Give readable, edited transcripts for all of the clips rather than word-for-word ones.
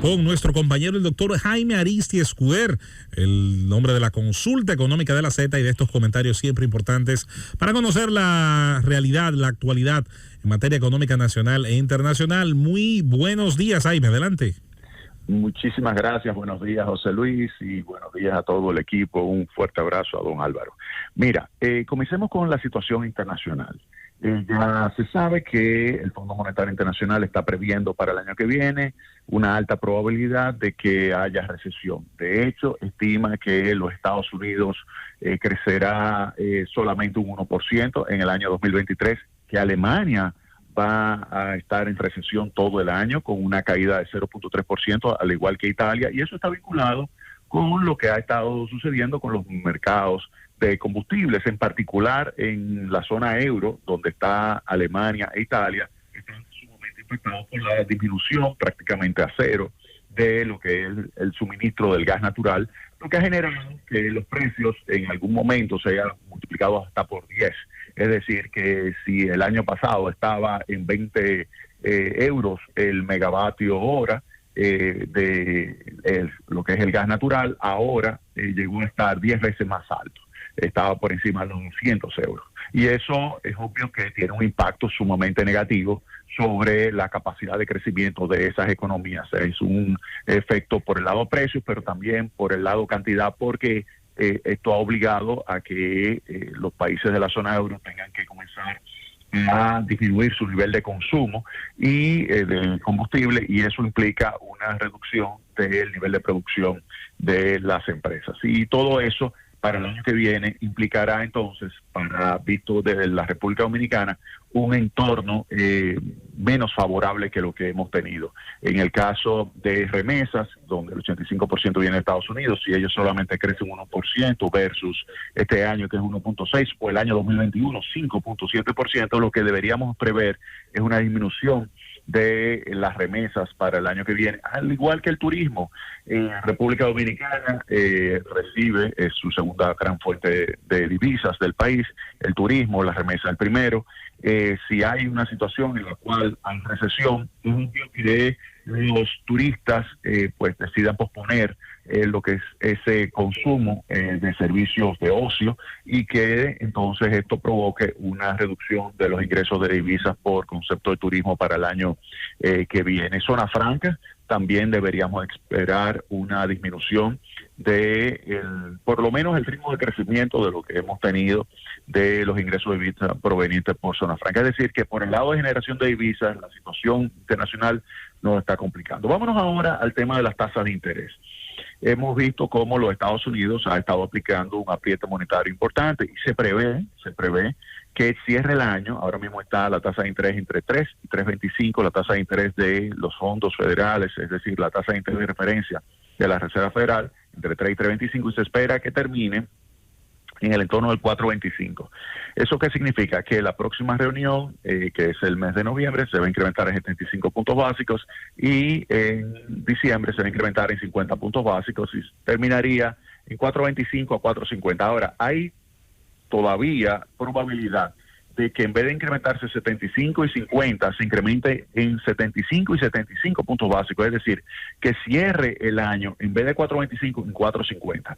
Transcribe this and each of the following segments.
con nuestro compañero el doctor Jaime Aristi Escuder, el nombre de la consulta económica de la Z, y de estos comentarios siempre importantes para conocer la realidad, la actualidad en materia económica nacional e internacional. Muy buenos días, Jaime, adelante. Muchísimas gracias, buenos días José Luis y buenos días a todo el equipo, un fuerte abrazo a don Álvaro. Mira, comencemos con la situación internacional. Ya se sabe que el Fondo Monetario Internacional está previendo para el año que viene una alta probabilidad de que haya recesión. De hecho, estima que los Estados Unidos crecerá solamente un 1% en el año 2023, que Alemania va a estar en recesión todo el año con una caída de 0.3%, al igual que Italia, y eso está vinculado con lo que ha estado sucediendo con los mercados de combustibles, en particular en la zona euro, donde está Alemania e Italia, que están sumamente impactados por la disminución prácticamente a cero de lo que es el suministro del gas natural, lo que ha generado que los precios en algún momento se hayan multiplicado hasta por 10. Es decir, que si el año pasado estaba en 20 euros el megavatio hora de lo que es el gas natural, ahora llegó a estar 10 veces más alto. Estaba por encima de los 200 euros. Y eso es obvio que tiene un impacto sumamente negativo sobre la capacidad de crecimiento de esas economías. Es un efecto por el lado precios, pero también por el lado cantidad, porque esto ha obligado a que los países de la zona euro tengan que comenzar a disminuir su nivel de consumo y de combustible, y eso implica una reducción del nivel de producción de las empresas. Y todo eso para el año que viene implicará entonces, visto desde la República Dominicana, un entorno menos favorable que lo que hemos tenido. En el caso de remesas, donde el 85% viene de Estados Unidos, si ellos solamente crecen 1% versus este año que es 1.6%, o el año 2021 5.7%, lo que deberíamos prever es una disminución de las remesas para el año que viene, al igual que el turismo. República Dominicana recibe, es su segunda gran fuente de divisas del país, el turismo, las remesas el primero. Si hay una situación en la cual hay recesión, es obvio que los turistas pues decidan posponer lo que es ese consumo de servicios de ocio, y que entonces esto provoque una reducción de los ingresos de divisas por concepto de turismo para el año que viene. Zona franca, también deberíamos esperar una disminución de por lo menos el ritmo de crecimiento de lo que hemos tenido de los ingresos de divisas provenientes por zona franca. Es decir, que por el lado de generación de divisas, la situación internacional nos está complicando. Vámonos ahora al tema de las tasas de interés. Hemos visto cómo los Estados Unidos ha estado aplicando un apriete monetario importante, y se prevé que cierre el año. Ahora mismo está la tasa de interés entre 3 y 3.25, la tasa de interés de los fondos federales, es decir, la tasa de interés de referencia de la Reserva Federal, entre 3 y 3.25, y se espera que termine en el entorno del 4.25. ¿Eso qué significa? Que la próxima reunión, que es el mes de noviembre, se va a incrementar en 75 puntos básicos, y en diciembre se va a incrementar en 50 puntos básicos, y terminaría en 4.25 a 4.50. Ahora, hay todavía probabilidad de que en vez de incrementarse 75 y 50, se incremente en 75 y 75 puntos básicos, es decir, que cierre el año en vez de 4.25 en 4.50.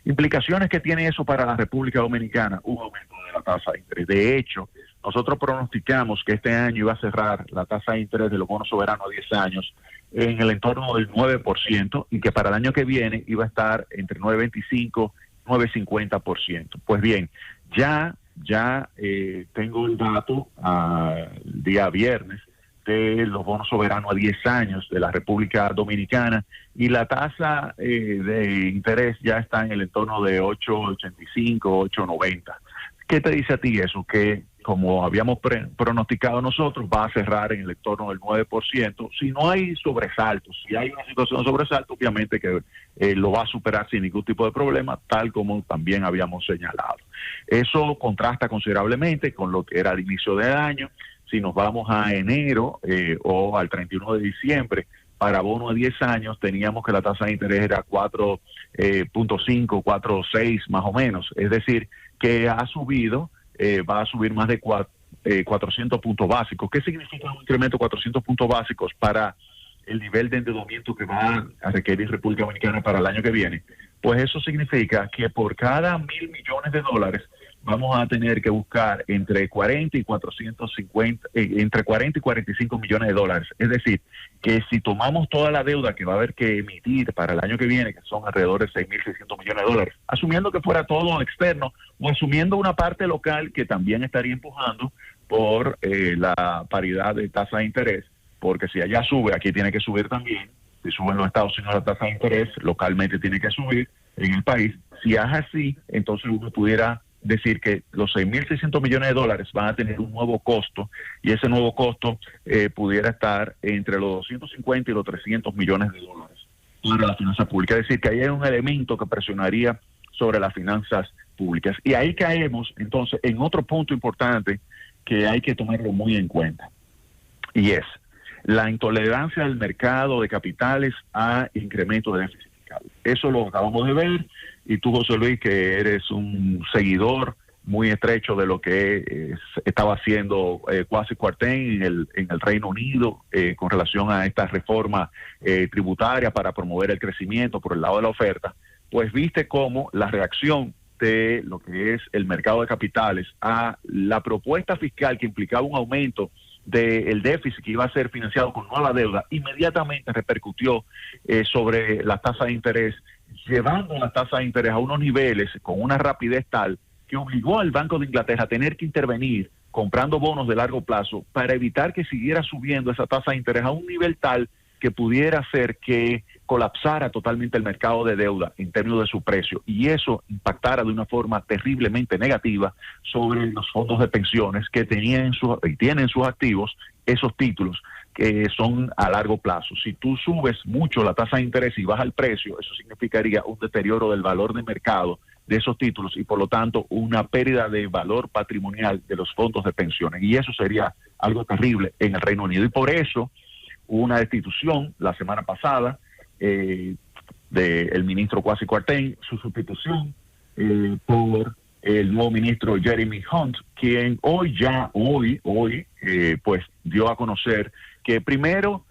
Implicaciones que tiene eso para la República Dominicana: un aumento de la tasa de interés. De hecho, nosotros pronosticamos que este año iba a cerrar la tasa de interés de los bonos soberanos a 10 años en el entorno del 9%, y que para el año que viene iba a estar entre 9.25 y 9.50%. Pues bien, ya tengo el dato el día viernes de los bonos soberanos a 10 años de la República Dominicana, y la tasa de interés ya está en el entorno de 8.85, 8.90. ¿Qué te dice a ti eso? Que, como habíamos pronosticado nosotros, va a cerrar en el entorno del 9%. Si no hay sobresaltos, si hay una situación de sobresalto, obviamente que lo va a superar sin ningún tipo de problema, tal como también habíamos señalado. Eso contrasta considerablemente con lo que era al inicio del año. Si nos vamos a enero o al 31 de diciembre, para bono de 10 años teníamos que la tasa de interés era 4.5, 4.6 más o menos. Es decir, que ha subido, va a subir más de 400 puntos básicos. ¿Qué significa un incremento de 400 puntos básicos para el nivel de endeudamiento que va a requerir República Dominicana para el año que viene, pues eso significa que por cada $1.000 millones vamos a tener que buscar entre 40 y 450, entre 40 y 45 millones de dólares. Es decir, que si tomamos toda la deuda que va a haber que emitir para el año que viene, que son alrededor de 6.600 millones de dólares, asumiendo que fuera todo externo o asumiendo una parte local que también estaría empujando por la paridad de tasa de interés, porque si allá sube, aquí tiene que subir también. Si suben los Estados Unidos la tasa de interés, localmente tiene que subir en el país. Si es así, entonces uno pudiera decir que los 6.600 millones de dólares van a tener un nuevo costo, y ese nuevo costo pudiera estar entre los 250 y los 300 millones de dólares para la finanza pública. Es decir, que ahí hay un elemento que presionaría sobre las finanzas públicas. Y ahí caemos entonces en otro punto importante que hay que tomarlo muy en cuenta, y es la intolerancia del mercado de capitales a incremento de déficit fiscal. Eso lo acabamos de ver, y tú, José Luis, que eres un seguidor muy estrecho de lo que estaba haciendo Kwasi Kwarteng en el Reino Unido con relación a esta reforma tributaria para promover el crecimiento por el lado de la oferta, pues viste cómo la reacción de lo que es el mercado de capitales a la propuesta fiscal que implicaba un aumento del déficit que iba a ser financiado con nueva deuda, inmediatamente repercutió sobre la tasa de interés, llevando la tasa de interés a unos niveles con una rapidez tal que obligó al Banco de Inglaterra a tener que intervenir comprando bonos de largo plazo para evitar que siguiera subiendo esa tasa de interés a un nivel tal que pudiera hacer que colapsara totalmente el mercado de deuda en términos de su precio, y eso impactara de una forma terriblemente negativa sobre los fondos de pensiones que tenían y tienen sus activos esos títulos que son a largo plazo. Si tú subes mucho la tasa de interés y baja el precio, eso significaría un deterioro del valor de mercado de esos títulos y por lo tanto una pérdida de valor patrimonial de los fondos de pensiones, y eso sería algo terrible en el Reino Unido. Y por eso hubo una destitución la semana pasada del ministro Kwasi Kwarteng, su sustitución por el nuevo ministro Jeremy Hunt, quien hoy pues dio a conocer que primero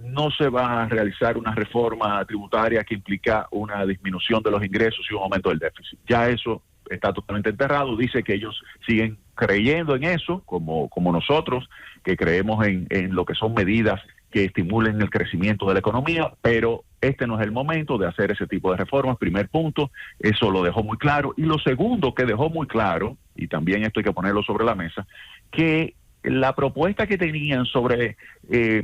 no se va a realizar una reforma tributaria que implica una disminución de los ingresos y un aumento del déficit. Ya eso está totalmente enterrado. Dice que ellos siguen creyendo en eso, como nosotros, que creemos en lo que son medidas que estimulen el crecimiento de la economía, pero este no es el momento de hacer ese tipo de reformas. Primer punto, eso lo dejó muy claro. Y lo segundo que dejó muy claro, y también esto hay que ponerlo sobre la mesa, que la propuesta que tenían sobre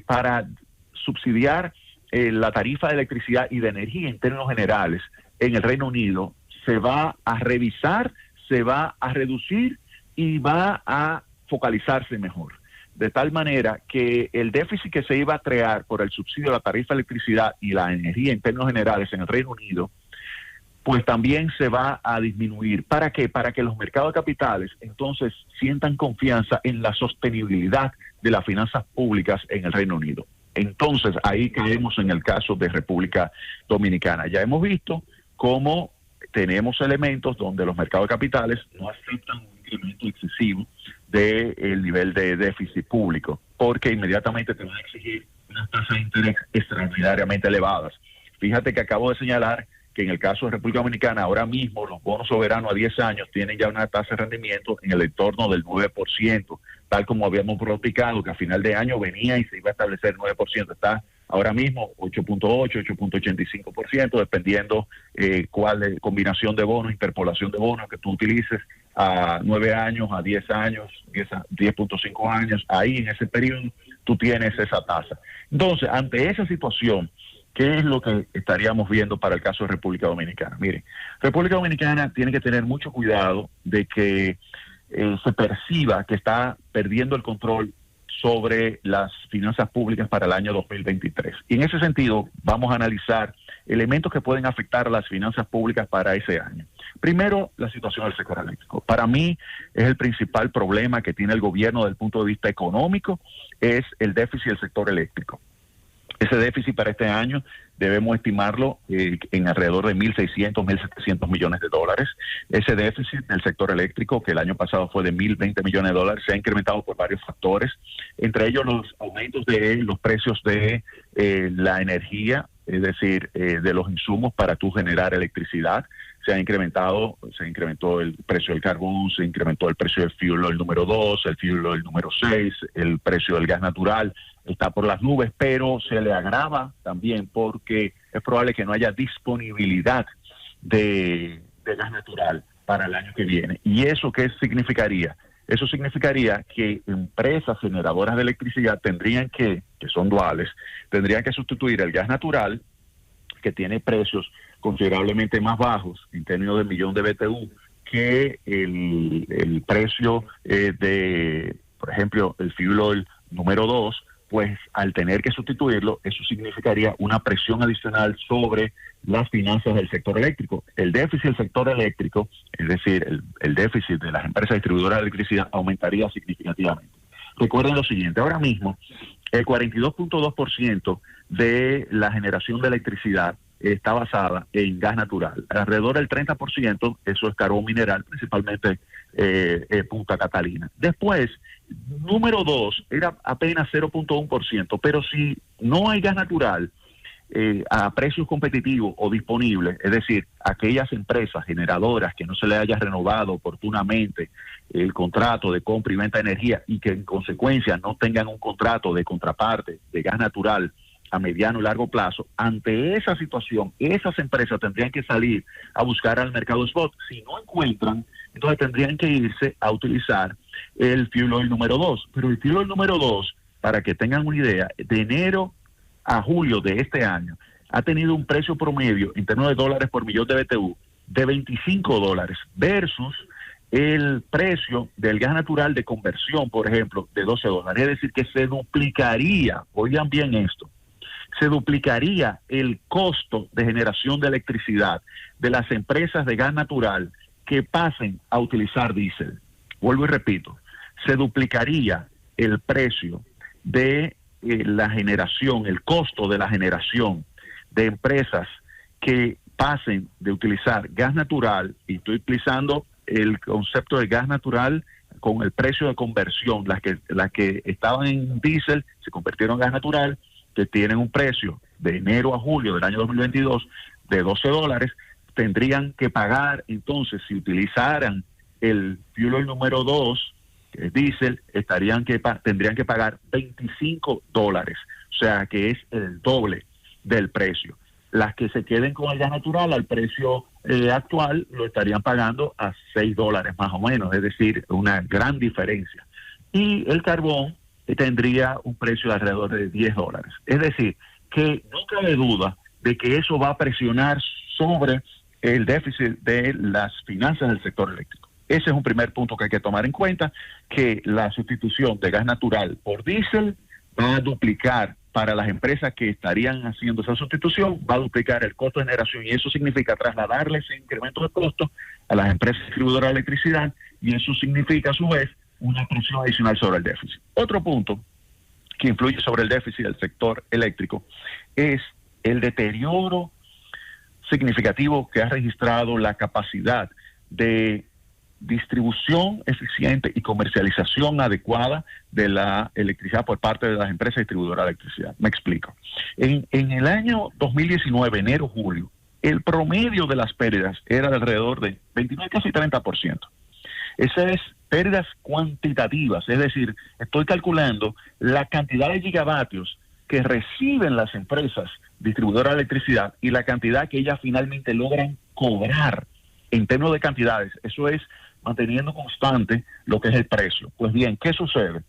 para subsidiar la tarifa de electricidad y de energía en términos generales en el Reino Unido se va a revisar, se va a reducir y va a focalizarse mejor. De tal manera que el déficit que se iba a crear por el subsidio de la tarifa de electricidad y la energía en términos generales en el Reino Unido, pues también se va a disminuir. ¿Para qué? Para que los mercados de capitales entonces sientan confianza en la sostenibilidad de las finanzas públicas en el Reino Unido. Entonces ahí caemos en el caso de República Dominicana. Ya hemos visto cómo tenemos elementos donde los mercados de capitales no aceptan un incremento excesivo del nivel de déficit público, porque inmediatamente te van a exigir unas tasas de interés extraordinariamente elevadas. Fíjate que acabo de señalar que en el caso de República Dominicana, ahora mismo los bonos soberanos a 10 años tienen ya una tasa de rendimiento en el entorno del 9%, tal como habíamos pronosticado, que a final de año venía y se iba a establecer 9%. Está ahora mismo 8.8, 8.85%, dependiendo cuál combinación de bonos, interpolación de bonos que tú utilices a 9 años, a 10 años, 10.5 años. Ahí en ese periodo tú tienes esa tasa. Entonces, ante esa situación, ¿qué es lo que estaríamos viendo para el caso de República Dominicana? Miren, República Dominicana tiene que tener mucho cuidado de que se perciba que está perdiendo el control sobre las finanzas públicas para el año 2023. Y en ese sentido, vamos a analizar elementos que pueden afectar a las finanzas públicas para ese año. Primero, la situación del sector eléctrico. Para mí, es el principal problema que tiene el gobierno desde el punto de vista económico, es el déficit del sector eléctrico. Ese déficit para este año debemos estimarlo en alrededor de 1.600, 1.700 millones de dólares. Ese déficit del sector eléctrico, que el año pasado fue de 1.020 millones de dólares, se ha incrementado por varios factores, entre ellos los aumentos de los precios de la energía, es decir, de los insumos para tú generar electricidad. Se incrementó el precio del carbón, se incrementó el precio del fuel oil número 2, el fuel oil número 6, el precio del gas natural está por las nubes, pero se le agrava también porque es probable que no haya disponibilidad de gas natural para el año que viene. ¿Y eso qué significaría? Eso significaría que empresas generadoras de electricidad que son duales, tendrían que sustituir el gas natural, que tiene precios considerablemente más bajos en términos de millón de BTU, que el precio de, por ejemplo, el fuel oil número 2, pues al tener que sustituirlo, eso significaría una presión adicional sobre las finanzas del sector eléctrico. El déficit del sector eléctrico, es decir, el déficit de las empresas distribuidoras de electricidad aumentaría significativamente. Recuerden lo siguiente, ahora mismo el 42.2% de la generación de electricidad está basada en gas natural. Alrededor del 30% eso es carbón mineral, principalmente Punta Catalina. Después, número 2 era apenas 0.1%, pero si no hay gas natural a precios competitivos o disponibles, es decir, aquellas empresas generadoras que no se les haya renovado oportunamente el contrato de compra y venta de energía y que en consecuencia no tengan un contrato de contraparte de gas natural a mediano y largo plazo, ante esa situación, esas empresas tendrían que salir a buscar al mercado spot. Si no encuentran, entonces tendrían que irse a utilizar el fuel oil número 2. Pero el fuel oil número 2, para que tengan una idea, de enero a julio de este año, ha tenido un precio promedio en términos de dólares por millón de BTU de $25 versus el precio del gas natural de conversión, por ejemplo, de $12. Es decir, que se duplicaría, oigan bien esto, se duplicaría el costo de generación de electricidad de las empresas de gas natural que pasen a utilizar diésel. Vuelvo y repito, se duplicaría el precio de la generación, el costo de la generación de empresas que pasen de utilizar gas natural, y estoy utilizando el concepto de gas natural con el precio de conversión, las que estaban en diésel se convirtieron en gas natural, que tienen un precio de enero a julio del año 2022 de $12, tendrían que pagar, entonces, si utilizaran el fuel oil número 2, que es diésel, tendrían que pagar $25, o sea que es el doble del precio. Las que se queden con el gas natural al precio actual lo estarían pagando a $6 más o menos, es decir, una gran diferencia. Y el carbón tendría un precio de alrededor de $10. Es decir, que no cabe duda de que eso va a presionar sobre el déficit de las finanzas del sector eléctrico. Ese es un primer punto que hay que tomar en cuenta, que la sustitución de gas natural por diésel va a duplicar para las empresas que estarían haciendo esa sustitución, va a duplicar el costo de generación y eso significa trasladarle ese incremento de costo a las empresas distribuidoras de electricidad y eso significa a su vez una presión adicional sobre el déficit. Otro punto que influye sobre el déficit del sector eléctrico es el deterioro significativo que ha registrado la capacidad de distribución eficiente y comercialización adecuada de la electricidad por parte de las empresas distribuidoras de electricidad. Me explico. En el año 2019, enero-julio, el promedio de las pérdidas era de alrededor de 29, casi 30%. Esas es pérdidas cuantitativas, es decir, estoy calculando la cantidad de gigavatios que reciben las empresas distribuidoras de electricidad y la cantidad que ellas finalmente logran cobrar en términos de cantidades. Eso es manteniendo constante lo que es el precio. Pues bien, ¿qué sucede?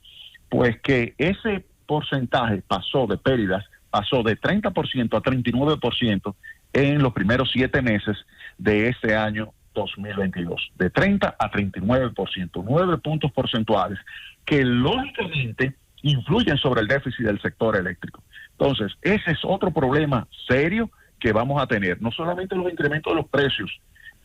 Pues que ese porcentaje de pérdidas pasó de 30% a 39% en los primeros 7 meses de este año 2022, de 30 a 39%, 9 puntos porcentuales que lógicamente influyen sobre el déficit del sector eléctrico. Entonces, ese es otro problema serio que vamos a tener, no solamente los incrementos de los precios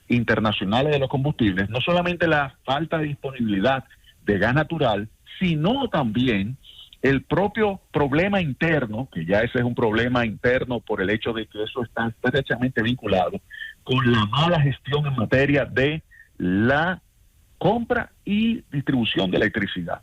internacionales de los combustibles, no solamente la falta de disponibilidad de gas natural, sino también el propio problema interno, que ya ese es un problema interno por el hecho de que eso está estrechamente vinculado con la mala gestión en materia de la compra y distribución de electricidad.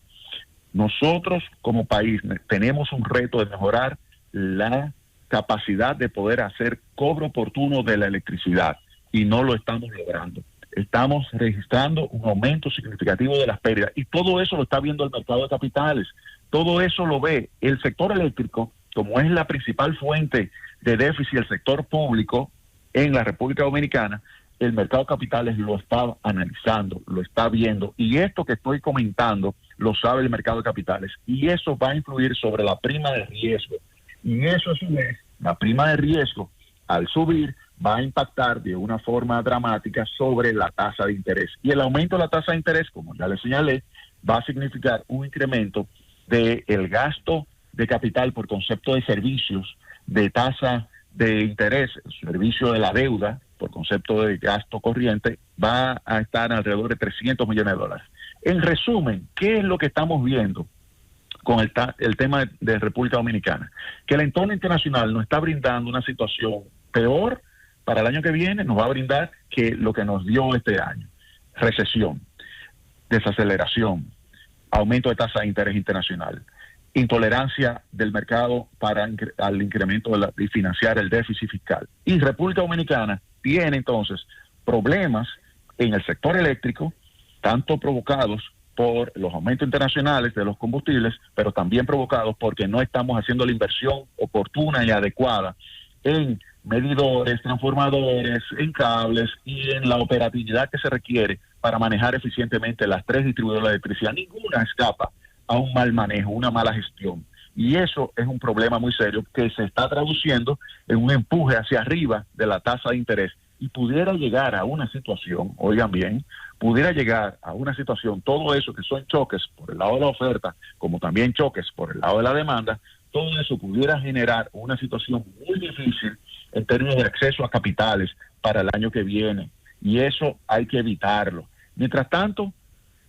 Nosotros como país tenemos un reto de mejorar la capacidad de poder hacer cobro oportuno de la electricidad y no lo estamos logrando. Estamos registrando un aumento significativo de las pérdidas y todo eso lo está viendo el mercado de capitales. Todo eso lo ve el sector eléctrico, como es la principal fuente de déficit del sector público en la República Dominicana. El mercado de capitales lo está analizando, lo está viendo, y esto que estoy comentando lo sabe el mercado de capitales, y eso va a influir sobre la prima de riesgo. Y eso a su vez, la prima de riesgo, al subir, va a impactar de una forma dramática sobre la tasa de interés. Y el aumento de la tasa de interés, como ya le señalé, va a significar un incremento del gasto de capital por concepto de servicios, de tasa de interés, servicio de la deuda, por concepto de gasto corriente, va a estar alrededor de 300 millones de dólares. En resumen, ¿qué es lo que estamos viendo con el tema de República Dominicana? Que el entorno internacional nos está brindando una situación peor para el año que viene, nos va a brindar que lo que nos dio este año: recesión, desaceleración, aumento de tasa de interés internacional, intolerancia del mercado al incremento y financiar el déficit fiscal. Y República Dominicana tiene entonces problemas en el sector eléctrico, tanto provocados por los aumentos internacionales de los combustibles, pero también provocados porque no estamos haciendo la inversión oportuna y adecuada en medidores, transformadores, en cables y en la operatividad que se requiere para manejar eficientemente las tres distribuidoras de electricidad. Ninguna escapa a un mal manejo, una mala gestión. Y eso es un problema muy serio que se está traduciendo en un empuje hacia arriba de la tasa de interés. Y pudiera llegar a una situación, oigan bien, pudiera llegar a una situación, todo eso que son choques por el lado de la oferta, como también choques por el lado de la demanda, todo eso pudiera generar una situación muy difícil en términos de acceso a capitales para el año que viene. Y eso hay que evitarlo. Mientras tanto,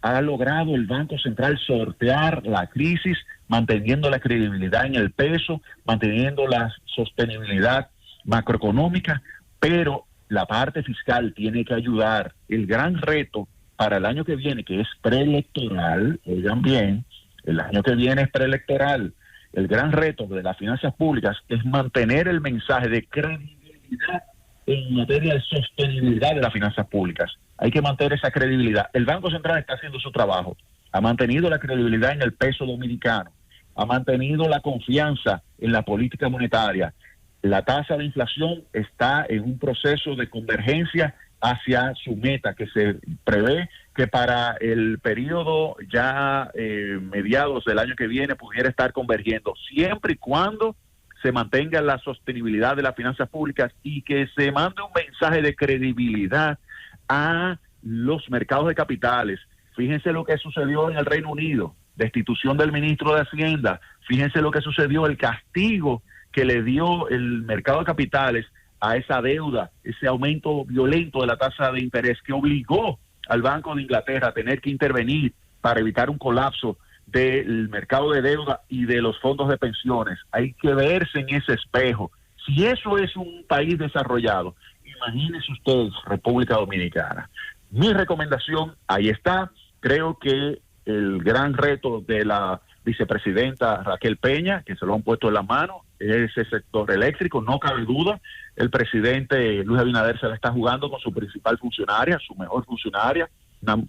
ha logrado el Banco Central sortear la crisis, manteniendo la credibilidad en el peso, manteniendo la sostenibilidad macroeconómica, pero la parte fiscal tiene que ayudar. El gran reto para el año que viene, que es preelectoral, oigan bien, el año que viene es preelectoral, el gran reto de las finanzas públicas es mantener el mensaje de credibilidad en materia de sostenibilidad de las finanzas públicas. Hay que mantener esa credibilidad. El Banco Central está haciendo su trabajo. Ha mantenido la credibilidad en el peso dominicano. Ha mantenido la confianza en la política monetaria. La tasa de inflación está en un proceso de convergencia hacia su meta, que se prevé que para el periodo ya mediados del año que viene pudiera estar convergiendo, siempre y cuando se mantenga la sostenibilidad de las finanzas públicas y que se mande un mensaje de credibilidad a los mercados de capitales. Fíjense lo que sucedió en el Reino Unido, destitución del ministro de Hacienda. Fíjense lo que sucedió, el castigo que le dio el mercado de capitales a esa deuda, ese aumento violento de la tasa de interés que obligó al Banco de Inglaterra a tener que intervenir para evitar un colapso del mercado de deuda y de los fondos de pensiones. Hay que verse en ese espejo. Si eso es un país desarrollado, imagínense ustedes República Dominicana. Mi recomendación, ahí está. Creo que el gran reto de la vicepresidenta Raquel Peña, que se lo han puesto en la mano, es ese sector eléctrico, no cabe duda. El presidente Luis Abinader se la está jugando con su principal funcionaria, su mejor funcionaria, una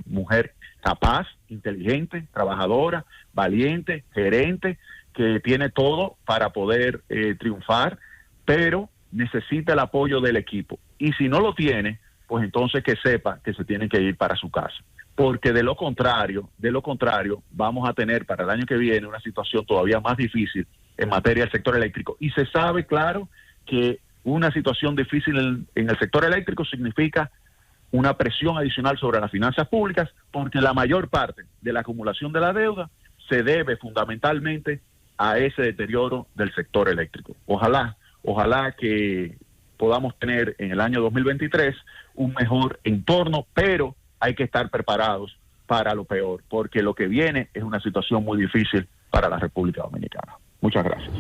mujer capaz, inteligente, trabajadora, valiente, gerente, que tiene todo para poder triunfar, pero necesita el apoyo del equipo. Y si no lo tiene, pues entonces que sepa que se tiene que ir para su casa. Porque de lo contrario, vamos a tener para el año que viene una situación todavía más difícil en materia del sector eléctrico. Y se sabe, claro, que una situación difícil en el sector eléctrico significa una presión adicional sobre las finanzas públicas, porque la mayor parte de la acumulación de la deuda se debe fundamentalmente a ese deterioro del sector eléctrico. Ojalá que podamos tener en el año 2023 un mejor entorno, pero hay que estar preparados para lo peor, porque lo que viene es una situación muy difícil para la República Dominicana. Muchas gracias.